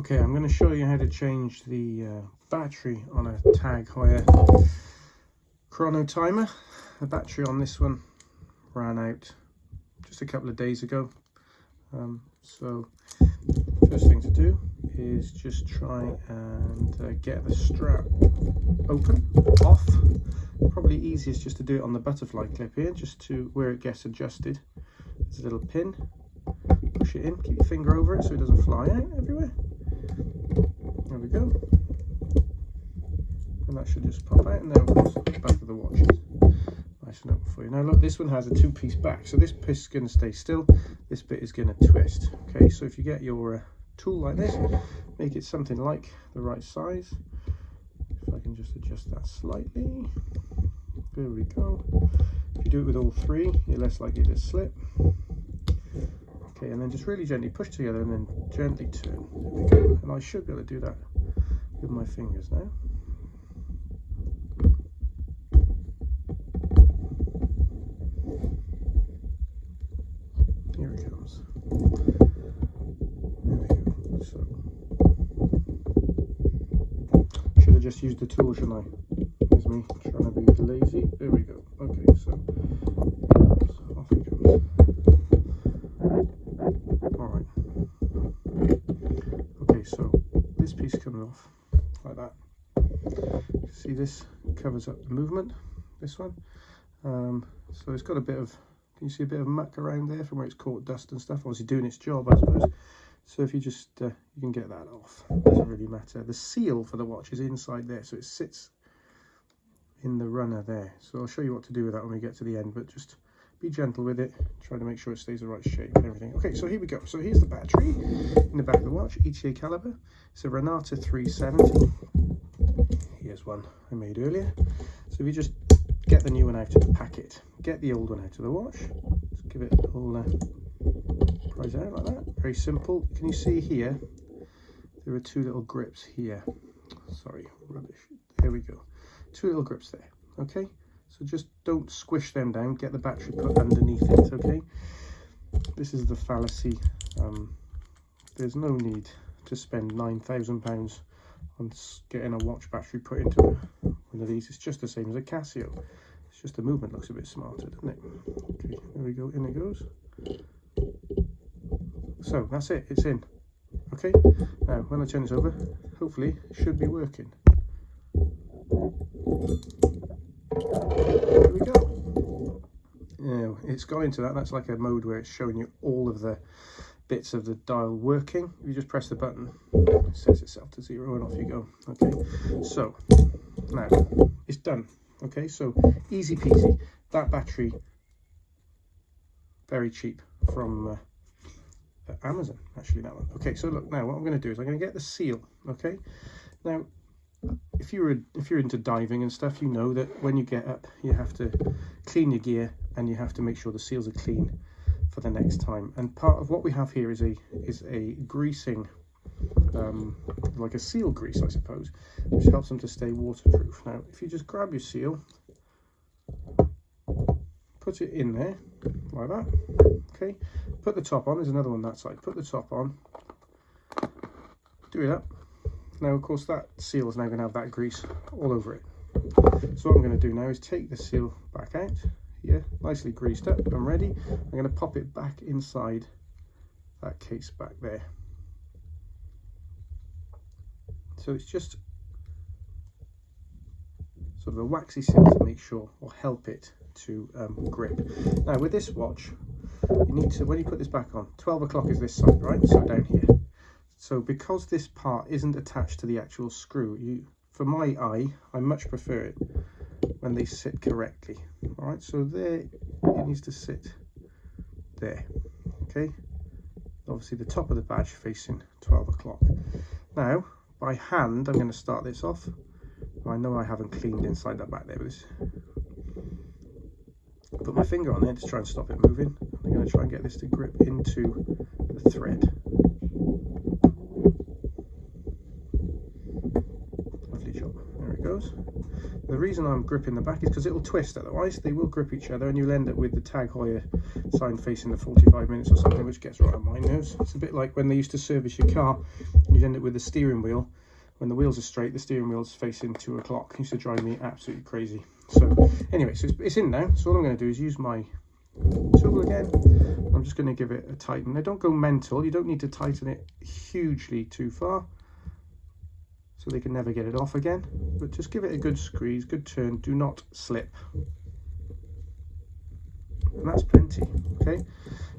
Okay, I'm going to show you how to change the battery on a Tag Heuer Chronotimer. The battery on this one ran out just a couple of days ago. So first thing to do is just try and get the strap off. Probably easiest just to do it on the butterfly clip here, just to where it gets adjusted. There's a little pin. Push it in, keep your finger over it so it doesn't fly out everywhere. There we go. And that should just pop out, and now comes the back of the watch. Nice and open for you. Now look, this one has a two-piece back, so this piece is going to stay still, this bit is going to twist. Okay, so if you get your tool like this, make it something like the right size. If I can just adjust that slightly. There we go. If you do it with all three, you're less likely to slip. Okay, and then just really gently push together and then gently turn. There we go. And I should be able to do that with my fingers now. Here it comes. There we go. So, should have just used the tool, shouldn't I? There's me trying to be lazy. There we go. Okay, so off it goes. Alright. Okay, so this piece comes off like that. See, this covers up the movement, this one. So it's got a bit of, can you see a bit of muck around there from where it's caught dust and stuff? Obviously doing its job, I suppose. So if you just, you can get that off. Doesn't really matter. The seal for the watch is inside there, so it sits in the runner there. So I'll show you what to do with that when we get to the end, but just be gentle with it, try to make sure it stays the right shape and everything. Okay, so here we go. So here's the battery in the back of the watch, ETA caliber. It's a Renata 370. Here's one I made earlier. So if you just get the new one out of the packet, get the old one out of the watch, just give it a little prise out like that. Very simple. Can you see here? There are two little grips here. Sorry, rubbish. There we go. Two little grips there. Okay. So just don't squish them down, get the battery put underneath it, okay? This is the fallacy. There's no need to spend £9,000 on getting a watch battery put into one of these. It's just the same as a Casio. It's just the movement looks a bit smarter, doesn't it? Okay, there we go, in it goes. So that's it, it's in. Okay, now when I turn this over, hopefully it should be working. There we go. Yeah, it's gone into that. That's like a mode where it's showing you all of the bits of the dial working. If you just press the button, it sets itself to 0 and off you go. Okay, so now it's done. Okay, so easy peasy. That battery, very cheap from Amazon, actually, that one. Okay, so look, now what I'm going to do is I'm going to get the seal. Okay, now if you're into diving and stuff, you know that when you get up you have to clean your gear and you have to make sure the seals are clean for the next time. And part of what we have here is a greasing, like a seal grease, I suppose, which helps them to stay waterproof. Now if you just grab your seal, put it in there like that. Okay, put the top on. There's another one that side. Put the top on, do it up. Now, of course, that seal is now going to have that grease all over it. So what I'm going to do now is take the seal back out here, nicely greased up and ready. I'm going to pop it back inside that case back there. So it's just sort of a waxy seal to make sure, or help it to grip. Now, with this watch, you need to, when you put this back on, 12 o'clock is this side, right? So down here. So because this part isn't attached to the actual screw, for my eye, I much prefer it when they sit correctly. All right, so there, it needs to sit there, okay? Obviously the top of the badge facing 12 o'clock. Now, by hand, I'm going to start this off. I know I haven't cleaned inside that back there, but this, put my finger on there to try and stop it moving. I'm going to try and get this to grip into the thread. Lovely job. There it goes. The reason I'm gripping the back is because it'll twist, otherwise they will grip each other and you'll end up with the Tag Heuer sign facing the 45 minutes or something, which gets right on my nerves. It's a bit like when they used to service your car and you'd end up with the steering wheel. When the wheels are straight, the steering wheel's facing 2 o'clock. It used to drive me absolutely crazy. So anyway, so it's in now. So all I'm going to do is use my tool again. I'm just going to give it a tighten. Now don't go mental. You don't need to tighten it hugely too far, so they can never get it off again, but just give it a good squeeze, good turn, do not slip, and that's plenty. Okay,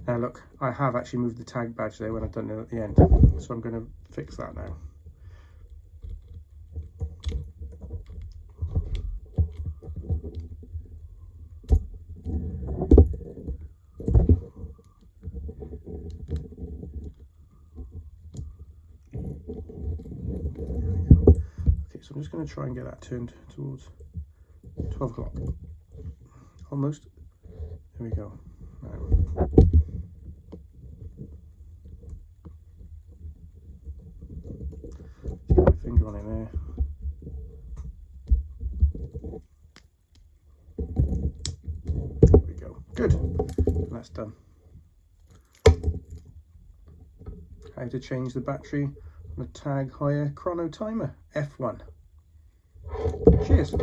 now look, I have actually moved the tag badge there when I've done it at the end, so I'm going to fix that now. So I'm just going to try and get that turned towards 12 o'clock. Almost. There we go. Now. Keep my finger on it there. There we go. Good. That's done. How to change the battery on the Tag Heuer Chronotimer F1. Cheers.